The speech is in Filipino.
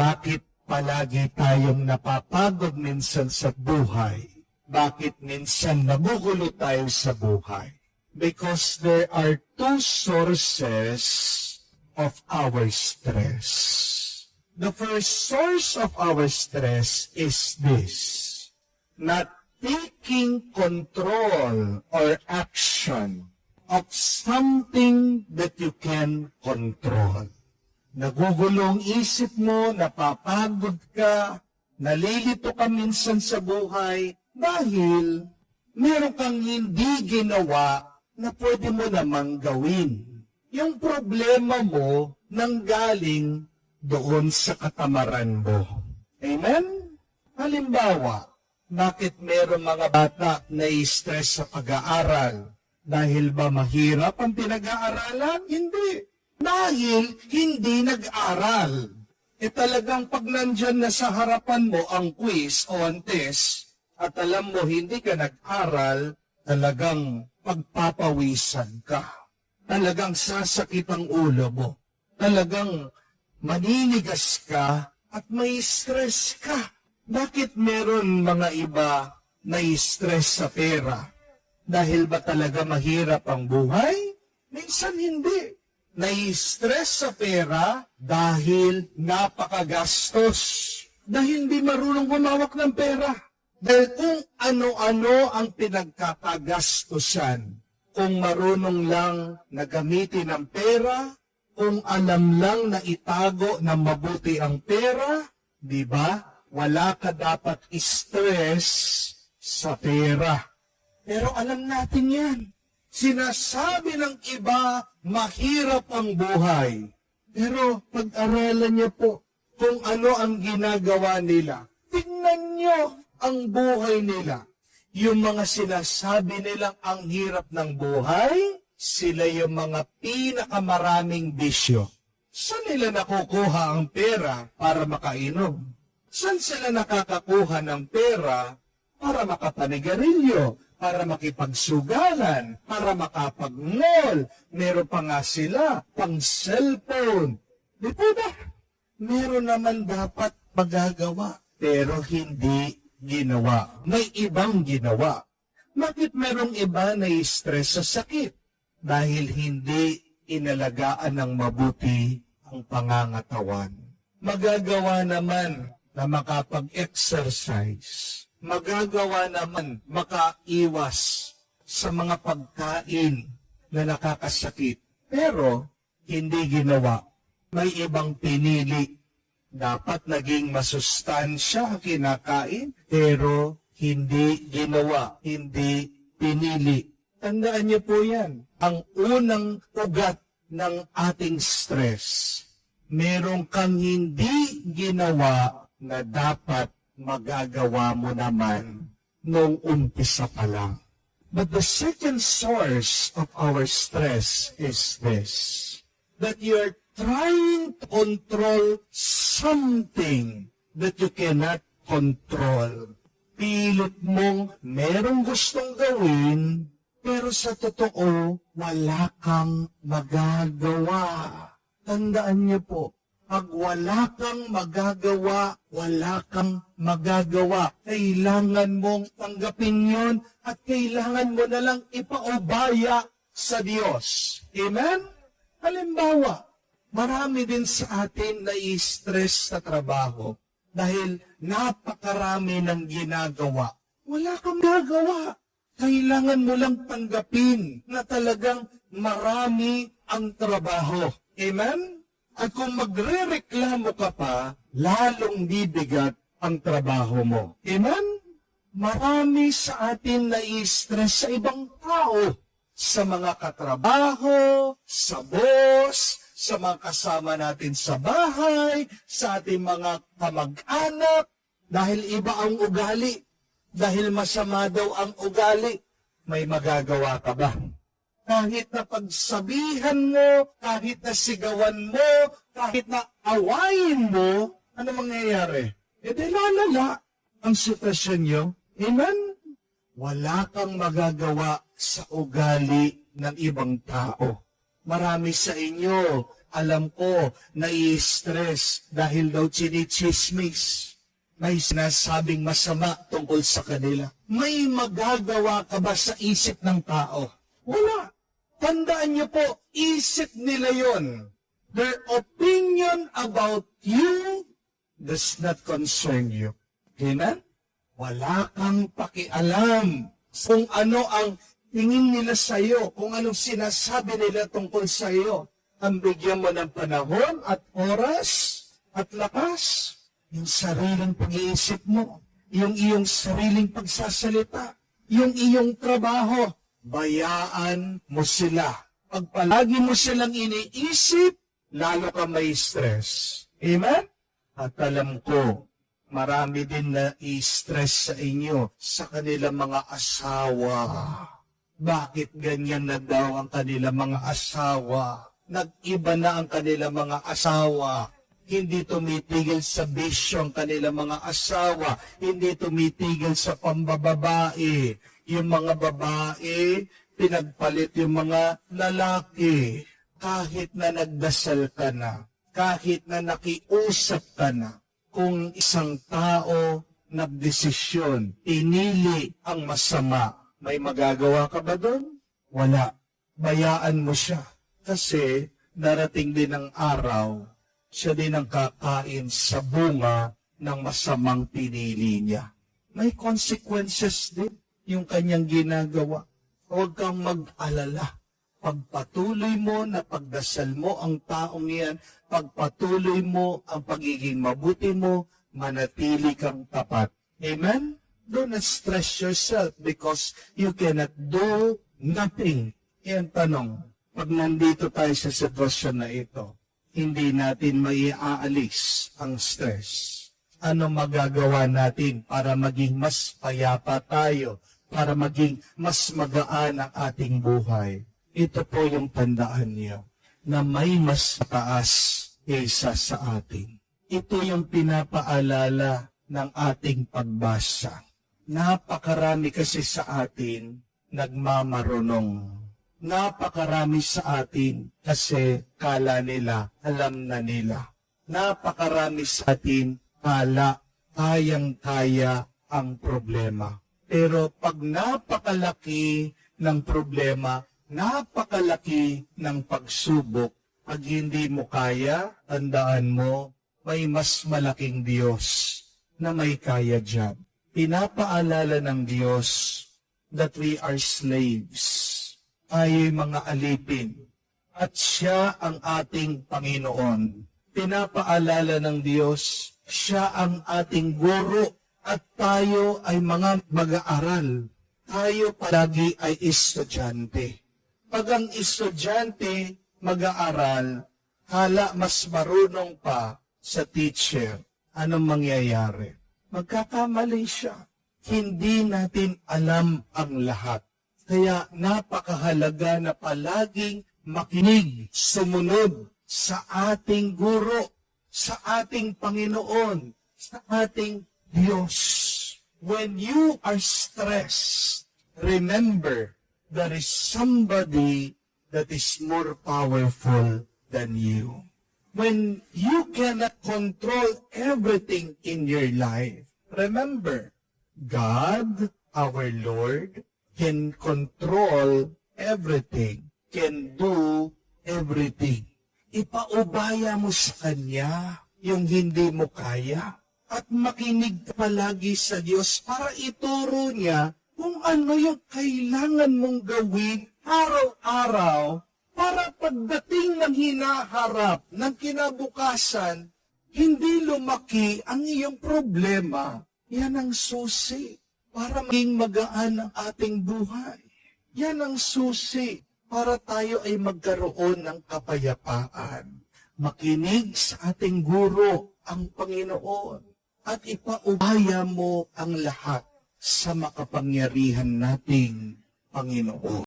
Bakit palagi tayong napapagod minsan sa buhay? Bakit minsan nagugulo tayo sa buhay? Because there are two sources of our stress. The first source of our stress is this: not taking control or action of something that you can control. Nagugulong isip mo, napapagod ka, nalilito ka minsan sa buhay dahil meron kang hindi ginawa na pwede mo namang gawin. Yung problema mo nanggaling doon sa katamaran mo. Amen? Halimbawa, bakit meron mga bata na stress sa pag-aaral? Dahil ba mahirap ang pinag-aaralan? Hindi. Dahil hindi nag-aral. Talagang pag nandyan na sa harapan mo ang quiz o ang test, at alam mo hindi ka nag-aral, talagang pagpapawisan ka. Talagang sasakit ang ulo mo. Talagang maninigas ka at may stress ka. Bakit meron mga iba na stress sa pera? Dahil ba talaga mahirap ang buhay? Minsan hindi. Na-stress sa pera dahil napakagastos. Dahil hindi marunong humawak ng pera. Dahil kung ano-ano ang pinagkakagastusan, kung marunong lang na gamitin ang pera, kung alam lang na itago na mabuti ang pera, di ba? Wala ka dapat stress sa pera. Pero alam natin yan. Sinasabi ng iba, mahirap ang buhay. Pero pag-aralan niyo po kung ano ang ginagawa nila. Tingnan niyo ang buhay nila. Yung mga sinasabi nilang ang hirap ng buhay, sila yung mga pinakamaraming bisyo. Saan nila nakukuha ang pera para makainom? Saan sila nakakakuha ng pera para makapanigarilyo? Para makipagsugalan, para makapag-mall. Meron pa nga sila, pang cellphone. Di po ba? Meron naman dapat magagawa, pero hindi ginawa. May ibang ginawa. Bakit merong iba na stress sa sakit? Dahil hindi inalagaan ng mabuti ang pangangatawan. Magagawa naman na makapag-exercise. Magagawa naman makaiwas sa mga pagkain na nakakasakit. Pero hindi ginawa. May ibang pinili. Dapat naging masustansya ang kinakain, pero hindi ginawa, hindi pinili. Tandaan niyo po yan. Ang unang ugat ng ating stress, merong kang hindi ginawa na dapat magagawa mo naman nung umpisa pa lang. But the second source of our stress is this, that you're trying to control something that you cannot control. Pilit mong merong gustong gawin, pero sa totoo, wala kang magagawa. Tandaan niyo po, pag wala kang magagawa, wala kang magagawa. Kailangan mong tanggapin yon at kailangan mo na lang ipaubaya sa Diyos. Amen? Halimbawa, marami din sa atin na i-stress sa trabaho dahil napakarami ng ginagawa. Wala kang magagawa. Kailangan mo lang tanggapin na talagang marami ang trabaho. Amen? At kung magre-reklamo ka pa, lalong bibigat ang trabaho mo. Amen? Marami sa atin na i-stress sa ibang tao, sa mga katrabaho, sa boss, sa mga kasama natin sa bahay, sa ating mga kamag-anak, dahil iba ang ugali, dahil masama daw ang ugali, may magagawa ka ba? Kahit na pagsabihan mo, kahit na sigawan mo, kahit na awayin mo, ano mangyayari? Lalala ang sitwasyon nyo. Amen? Wala kang magagawa sa ugali ng ibang tao. Marami sa inyo alam ko, nai-stress dahil daw chinichismis. May sinasabing masama tungkol sa kanila. May magagawa ka ba sa isip ng tao? Wala. Tandaan niyo po, isip nila yon. Their opinion about you does not concern you. Amen? Wala kang pakialam kung ano ang tingin nila sa iyo, kung anong sinasabi nila tungkol sa iyo. Ang bigyan mo ng panahon at oras at lakas, yung sariling pag-iisip mo, yung iyong sariling pagsasalita, yung iyong trabaho, bayaan mo sila. Pag palagi mo silang iniisip, lalo ka may stress. Amen? At alam ko, marami din na i-stress sa inyo sa kanilang mga asawa. Bakit ganyan na daw ang kanilang mga asawa? Nag-iba na ang kanilang mga asawa. Hindi tumitigil sa bisyo ang kanilang mga asawa. Hindi tumitigil sa pambababae. Yung mga babae, pinagpalit yung mga lalaki. Kahit na nagdasal ka na, kahit na nakiusap ka na, kung isang tao nagdesisyon, pinili ang masama, may magagawa ka ba doon? Wala. Bayaan mo siya. Kasi darating din ang araw, siya din ang kakain sa bunga ng masamang pinili niya. May consequences din yung kanyang ginagawa. Huwag kang mag-alala. Pagpatuloy mo na pagdasal mo ang taong yan, pagpatuloy mo ang pagiging mabuti mo, manatili kang tapat. Amen? Do not stress yourself because you cannot do nothing. Yan tanong. Pag nandito tayo sa sitwasyon na ito, hindi natin maiaalis ang stress. Ano magagawa natin para maging mas payapa tayo, para maging mas magaan ang ating buhay? Ito po yung tandaan niyo, na may mas taas kaysa sa atin. Ito yung pinapaalala ng ating pagbasa. Napakarami kasi sa atin nagmamarunong. Napakarami sa atin kasi kala nila, alam na nila. Napakarami sa atin kala kayang-kaya ang problema. Pero pag napakalaki ng problema, napakalaki ng pagsubok, pag hindi mo kaya, tandaan mo, may mas malaking Diyos na may kaya dyan. Pinapaalala ng Diyos that we are slaves. Tayo'y mga alipin. At siya ang ating Panginoon. Pinapaalala ng Diyos, siya ang ating guro. At tayo ay mga mag-aaral. Tayo palagi ay estudyante. Pag ang estudyante mag-aaral, hala mas marunong pa sa teacher, anong mangyayari? Magkakamali siya. Hindi natin alam ang lahat. Kaya napakahalaga na palaging makinig, sumunod sa ating guro, sa ating Panginoon, sa ating Diyos. When you are stressed, remember, there is somebody that is more powerful than you. When you cannot control everything in your life, remember, God, our Lord, can control everything, can do everything. Ipaubaya mo sa Kanya yung hindi mo kaya at makinig ka palagi sa Diyos para ituro niya kung ano yung kailangan mong gawin araw-araw para pagdating ng hinaharap ng kinabukasan, hindi lumaki ang iyong problema. Yan ang susi para maging magaan ang ating buhay. Yan ang susi para tayo ay magkaroon ng kapayapaan. Makinig sa ating guro, ang Panginoon, at ipaubaya mo ang lahat sa makapangyarihan nating Panginoon.